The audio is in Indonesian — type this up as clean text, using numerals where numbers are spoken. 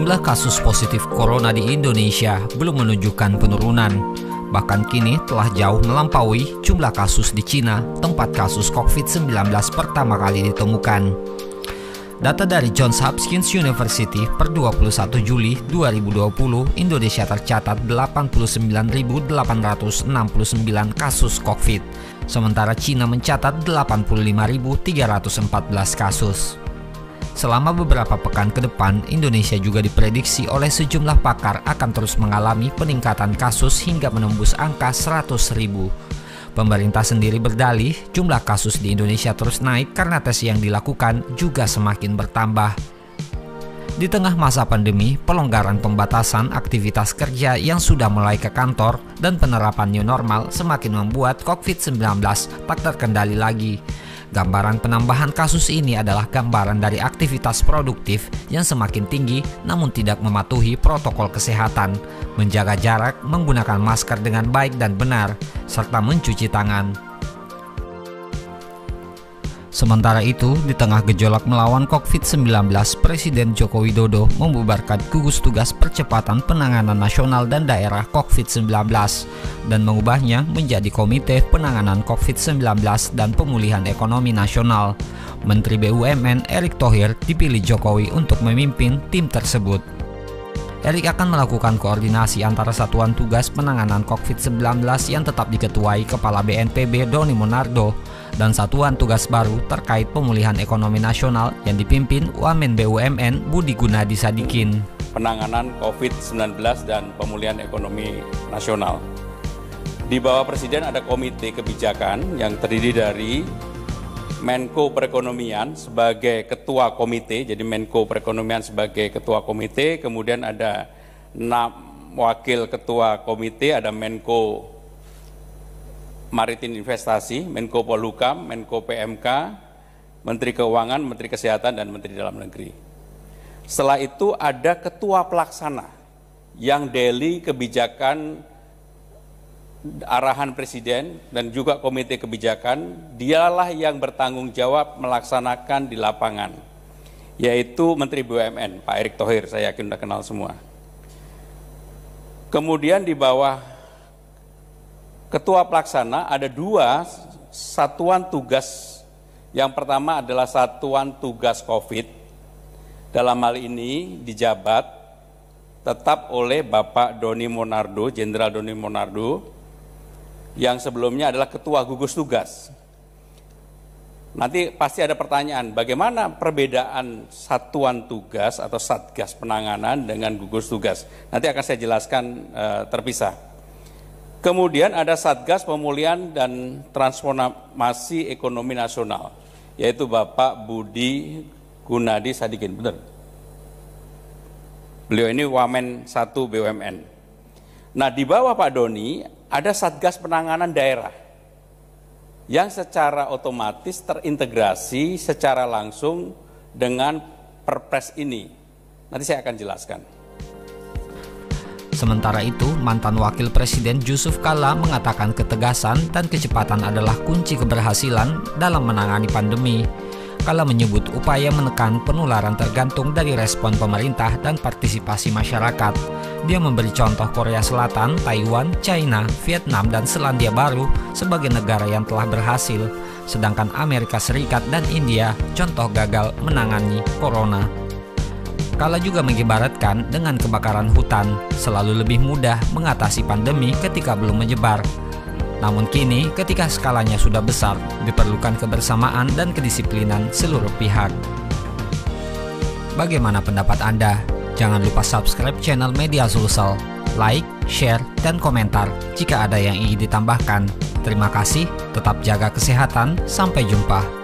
Jumlah kasus positif corona di Indonesia belum menunjukkan penurunan. Bahkan kini telah jauh melampaui jumlah kasus di Cina, tempat kasus COVID-19 pertama kali ditemukan. Data dari Johns Hopkins University per 21 Juli 2020, Indonesia tercatat 89.869 kasus COVID, sementara Cina mencatat 85.314 kasus. Selama beberapa pekan ke depan, Indonesia juga diprediksi oleh sejumlah pakar akan terus mengalami peningkatan kasus hingga menembus angka 100.000. Pemerintah sendiri berdalih jumlah kasus di Indonesia terus naik karena tes yang dilakukan juga semakin bertambah. Di tengah masa pandemi, pelonggaran pembatasan aktivitas kerja yang sudah mulai ke kantor dan penerapan new normal semakin membuat COVID-19 tak terkendali lagi. Gambaran penambahan kasus ini adalah gambaran dari aktivitas produktif yang semakin tinggi namun tidak mematuhi protokol kesehatan, menjaga jarak, menggunakan masker dengan baik dan benar, serta mencuci tangan. Sementara itu, di tengah gejolak melawan COVID-19, Presiden Joko Widodo membubarkan gugus tugas percepatan penanganan nasional dan daerah COVID-19 dan mengubahnya menjadi Komite Penanganan COVID-19 dan Pemulihan Ekonomi Nasional. Menteri BUMN Erick Thohir dipilih Jokowi untuk memimpin tim tersebut. Erick akan melakukan koordinasi antara Satuan Tugas Penanganan COVID-19 yang tetap diketuai Kepala BNPB Doni Monardo dan Satuan Tugas Baru terkait pemulihan ekonomi nasional yang dipimpin Wamen BUMN Budi Gunadi Sadikin. Penanganan COVID-19 dan pemulihan ekonomi nasional. Di bawah Presiden ada komite kebijakan yang terdiri dari Menko Perekonomian sebagai ketua komite, jadi Menko Perekonomian sebagai ketua komite, kemudian ada 6 wakil ketua komite, ada Menko Maritim Investasi, Menko Polhukam, Menko PMK, Menteri Keuangan, Menteri Kesehatan, dan Menteri Dalam Negeri. Setelah itu ada ketua pelaksana yang daily kebijakan arahan Presiden dan juga komite kebijakan, dialah yang bertanggung jawab melaksanakan di lapangan, yaitu Menteri BUMN, Pak Erick Thohir, saya yakin sudah kenal semua. Kemudian di bawah ketua pelaksana ada 2 satuan tugas. Yang pertama adalah Satuan Tugas COVID, dalam hal ini dijabat tetap oleh Bapak Doni Monardo, Jenderal Doni Monardo, yang sebelumnya adalah Ketua Gugus Tugas. Nanti pasti ada pertanyaan, bagaimana perbedaan Satuan Tugas atau Satgas Penanganan dengan Gugus Tugas? Nanti akan saya jelaskan terpisah. Kemudian ada Satgas Pemulihan dan Transformasi Ekonomi Nasional, yaitu Bapak Budi Gunadi Sadikin, benar? Beliau ini Wamen 1 BUMN. Nah, di bawah Pak Doni ada Satgas Penanganan Daerah yang secara otomatis terintegrasi secara langsung dengan Perpres ini. Nanti saya akan jelaskan. Sementara itu, mantan Wakil Presiden Yusuf Kalla mengatakan ketegasan dan kecepatan adalah kunci keberhasilan dalam menangani pandemi. Kalla menyebut upaya menekan penularan tergantung dari respon pemerintah dan partisipasi masyarakat. Dia memberi contoh Korea Selatan, Taiwan, China, Vietnam, dan Selandia Baru sebagai negara yang telah berhasil, sedangkan Amerika Serikat dan India contoh gagal menangani corona. Kalla juga mengibaratkan dengan kebakaran hutan, selalu lebih mudah mengatasi pandemi ketika belum menyebar. Namun kini, ketika skalanya sudah besar, diperlukan kebersamaan dan kedisiplinan seluruh pihak. Bagaimana pendapat Anda? Jangan lupa subscribe channel Media Sulsel, like, share, dan komentar jika ada yang ingin ditambahkan. Terima kasih, tetap jaga kesehatan, sampai jumpa.